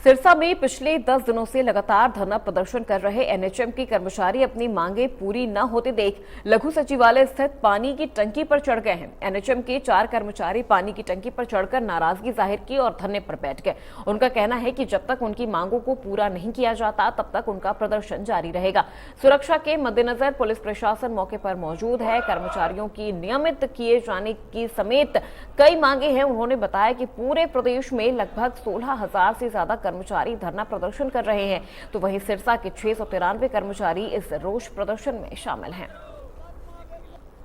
सिरसा में पिछले 10 दिनों से लगातार धरना प्रदर्शन कर रहे एनएचएम के कर्मचारी अपनी मांगे पूरी न होते देख लघु सचिवालय स्थित पानी की टंकी पर चढ़ गए हैं। एनएचएम के 4 कर्मचारी पानी की टंकी पर चढ़कर नाराजगी जाहिर की और धरने पर बैठ गए। उनका कहना है कि जब तक उनकी मांगों को पूरा नहीं किया जाता तब तक उनका प्रदर्शन जारी रहेगा। सुरक्षा के मद्देनजर पुलिस प्रशासन मौके पर मौजूद है। कर्मचारियों की नियमित किए जाने की समेत कई मांगे हैं। उन्होंने बताया कि पूरे प्रदेश में लगभग 16,000 से ज्यादा कर्मचारी धरना प्रदर्शन कर रहे हैं, तो वहीं सिरसा के 693 कर्मचारी इस रोष प्रदर्शन में शामिल हैं।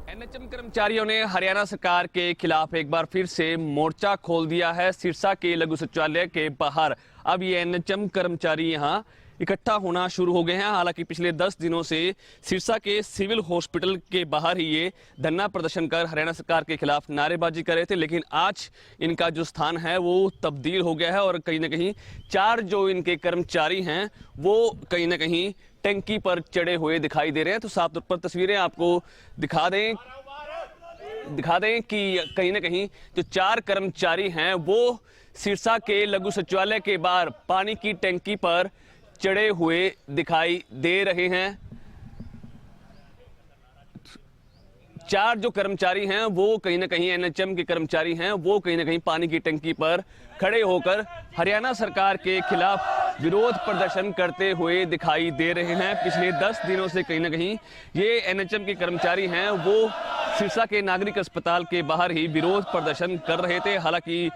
एनएचएम कर्मचारियों ने हरियाणा सरकार के खिलाफ एक बार फिर से मोर्चा खोल दिया है। सिरसा के लघु सचिवालय के बाहर अब ये एनएचएम कर्मचारी यहाँ इकट्ठा होना शुरू हो गए हैं। हालांकि पिछले 10 दिनों से सिरसा के सिविल हॉस्पिटल के बाहर ही ये धरना प्रदर्शन कर हरियाणा सरकार के खिलाफ नारेबाजी कर रहे थे, लेकिन आज इनका जो स्थान है वो तब्दील हो गया है और कहीं ना कहीं 4 जो इनके कर्मचारी हैं वो कहीं ना कहीं टंकी पर चढ़े हुए दिखाई दे रहे हैं। तो साफ तौर पर तस्वीरें आपको दिखा दें कि कहीं ना कहीं जो 4 कर्मचारी हैं वो सिरसा के लघु सचिवालय के बाहर पानी की टंकी पर चढ़े हुए दिखाई दे रहे हैं। 4 जो कर्मचारी हैं वो कहीं ना कहीं एनएचएम के कर्मचारी हैं, वो कहीं ना कहीं पानी की टंकी पर खड़े होकर हरियाणा सरकार के खिलाफ विरोध प्रदर्शन करते हुए दिखाई दे रहे हैं। पिछले 10 दिनों से कहीं ना कहीं ये एनएचएम के कर्मचारी हैं वो सिरसा के नागरिक अस्पताल के बाहर ही विरोध प्रदर्शन कर रहे थे। हालांकि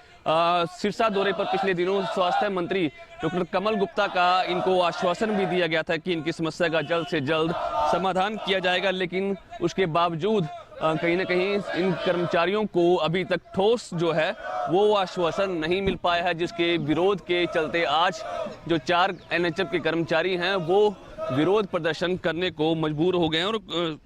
सिरसा दौरे पर पिछले दिनों स्वास्थ्य मंत्री डॉक्टर कमल गुप्ता का इनको आश्वासन भी दिया गया था कि इनकी समस्या का जल्द से जल्द समाधान किया जाएगा, लेकिन उसके बावजूद कहीं ना कहीं इन कर्मचारियों को अभी तक ठोस जो है वो आश्वासन नहीं मिल पाया है, जिसके विरोध के चलते आज जो 4 एनएचएम के कर्मचारी हैं वो विरोध प्रदर्शन करने को मजबूर हो गए हैं। और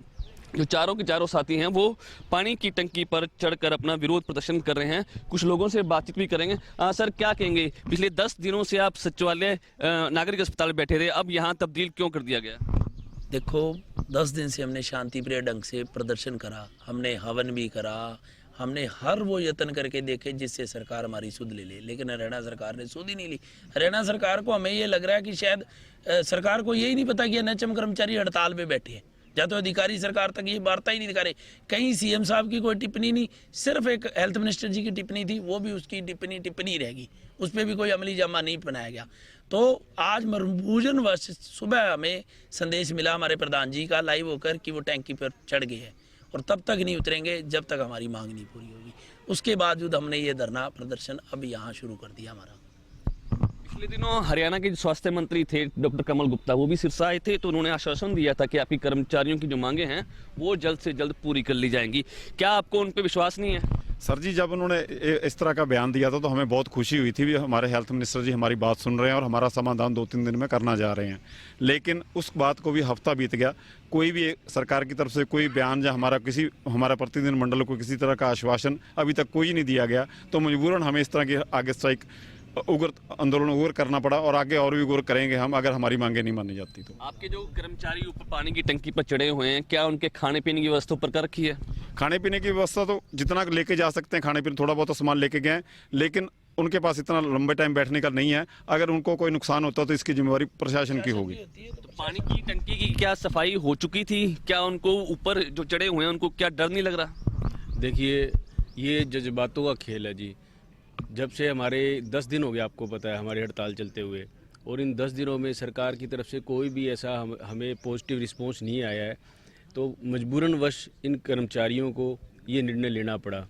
जो चारों के चारों साथी हैं वो पानी की टंकी पर चढ़कर अपना विरोध प्रदर्शन कर रहे हैं। कुछ लोगों से बातचीत भी करेंगे। सर, क्या कहेंगे, पिछले 10 दिनों से आप सचिवालय नागरिक अस्पताल में बैठे थे, अब यहाँ तब्दील क्यों कर दिया गया? देखो, 10 दिन से हमने शांति प्रिय ढंग से प्रदर्शन करा, हमने हवन भी करा, हमने हर वो यत्न करके देखे जिससे सरकार हमारी सुध ले ले, लेकिन हरियाणा सरकार ने सुध ही नहीं ली। हरियाणा सरकार को हमें ये लग रहा है कि शायद सरकार को यही नहीं पता कि एनएचएम कर्मचारी हड़ताल पे बैठे हैं, या तो अधिकारी सरकार तक ये वार्ता ही नहीं दिखा रहे। कहीं सीएम साहब की कोई टिप्पणी नहीं, सिर्फ एक हेल्थ मिनिस्टर जी की टिप्पणी थी, वो भी उसकी टिप्पणी रहेगी, उस पर भी कोई अमली जामा नहीं बनाया गया। तो आज मजबूरन सुबह हमें संदेश मिला हमारे प्रधान जी का लाइव होकर कि वो टैंकी पर चढ़ गए हैं और तब तक नहीं उतरेंगे जब तक हमारी मांग नहीं पूरी होगी। उसके बावजूद हमने ये धरना प्रदर्शन अभी यहाँ शुरू कर दिया हमारा। पिछले दिनों हरियाणा के स्वास्थ्य मंत्री थे डॉक्टर कमल गुप्ता, वो भी सिरसा आए थे, तो उन्होंने आश्वासन दिया था कि आपकी कर्मचारियों की जो मांगे हैं वो जल्द से जल्द पूरी कर ली जाएंगी। क्या आपको उन पर विश्वास नहीं है? सर जी, जब उन्होंने इस तरह का बयान दिया था तो हमें बहुत खुशी हुई थी भी हमारे हेल्थ मिनिस्टर जी हमारी बात सुन रहे हैं और हमारा समाधान 2-3 दिन में करना जा रहे हैं। लेकिन उस बात को भी हफ्ता बीत गया, कोई भी सरकार की तरफ से कोई बयान या हमारा प्रतिनिधि मंडल को किसी तरह का आश्वासन अभी तक कोई नहीं दिया गया। तो मजबूरन हमें इस तरह की आगे स्ट्राइक आंदोलन उग्र करना पड़ा और आगे और भी उग्र करेंगे हम अगर हमारी मांगे नहीं मानी जाती तो। आपके जो कर्मचारी ऊपर पानी की टंकी पर चढ़े हुए हैं, क्या उनके खाने पीने की व्यवस्था पर कर रखी है? खाने पीने की व्यवस्था तो जितना लेके जा सकते हैं, खाने पीने थोड़ा बहुत सामान लेके गए, लेकिन उनके पास इतना लंबे टाइम बैठने का नहीं है। अगर उनको कोई नुकसान होता तो इसकी जिम्मेवारी प्रशासन की होगी। तो पानी की टंकी की क्या सफाई हो चुकी थी? क्या उनको ऊपर जो चढ़े हुए हैं उनको क्या डर नहीं लग रहा? देखिए, ये जज्बातों का खेल है जी। जब से हमारे 10 दिन हो गए, आपको पता है, हमारी हड़ताल चलते हुए, और इन 10 दिनों में सरकार की तरफ से कोई भी ऐसा हमें पॉजिटिव रिस्पॉन्स नहीं आया है, तो मजबूरनवश इन कर्मचारियों को ये निर्णय लेना पड़ा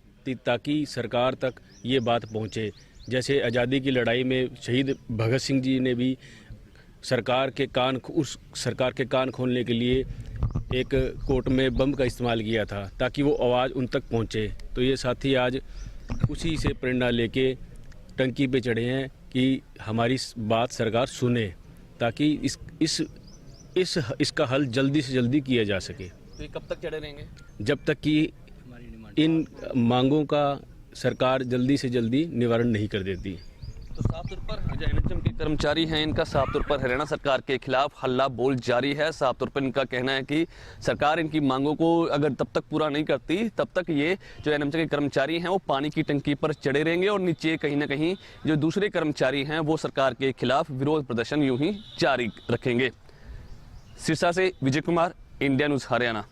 ताकि सरकार तक ये बात पहुँचे। जैसे आज़ादी की लड़ाई में शहीद भगत सिंह जी ने भी उस सरकार के कान खोलने के लिए एक कोर्ट में बम का इस्तेमाल किया था ताकि वो आवाज़ उन तक पहुँचे। तो ये साथी आज उसी से प्रेरणा लेके टंकी पे चढ़े हैं कि हमारी बात सरकार सुने ताकि इसका हल जल्दी से जल्दी किया जा सके। तो ये कब तक चढ़े रहेंगे? जब तक कि इन मांगों का सरकार जल्दी से जल्दी निवारण नहीं कर देती। तो साफ तौर पर एनएचएम के कर्मचारी हैं, इनका साफ तौर पर हरियाणा सरकार के खिलाफ हल्ला बोल जारी है। साफ तौर पर इनका कहना है कि सरकार इनकी मांगों को अगर तब तक पूरा नहीं करती तब तक ये जो एनएचएम के कर्मचारी हैं वो पानी की टंकी पर चढ़े रहेंगे और नीचे कहीं ना कहीं जो दूसरे कर्मचारी हैं वो सरकार के खिलाफ विरोध प्रदर्शन यूं ही जारी रखेंगे। सिरसा से विजय कुमार, इंडिया न्यूज़ हरियाणा।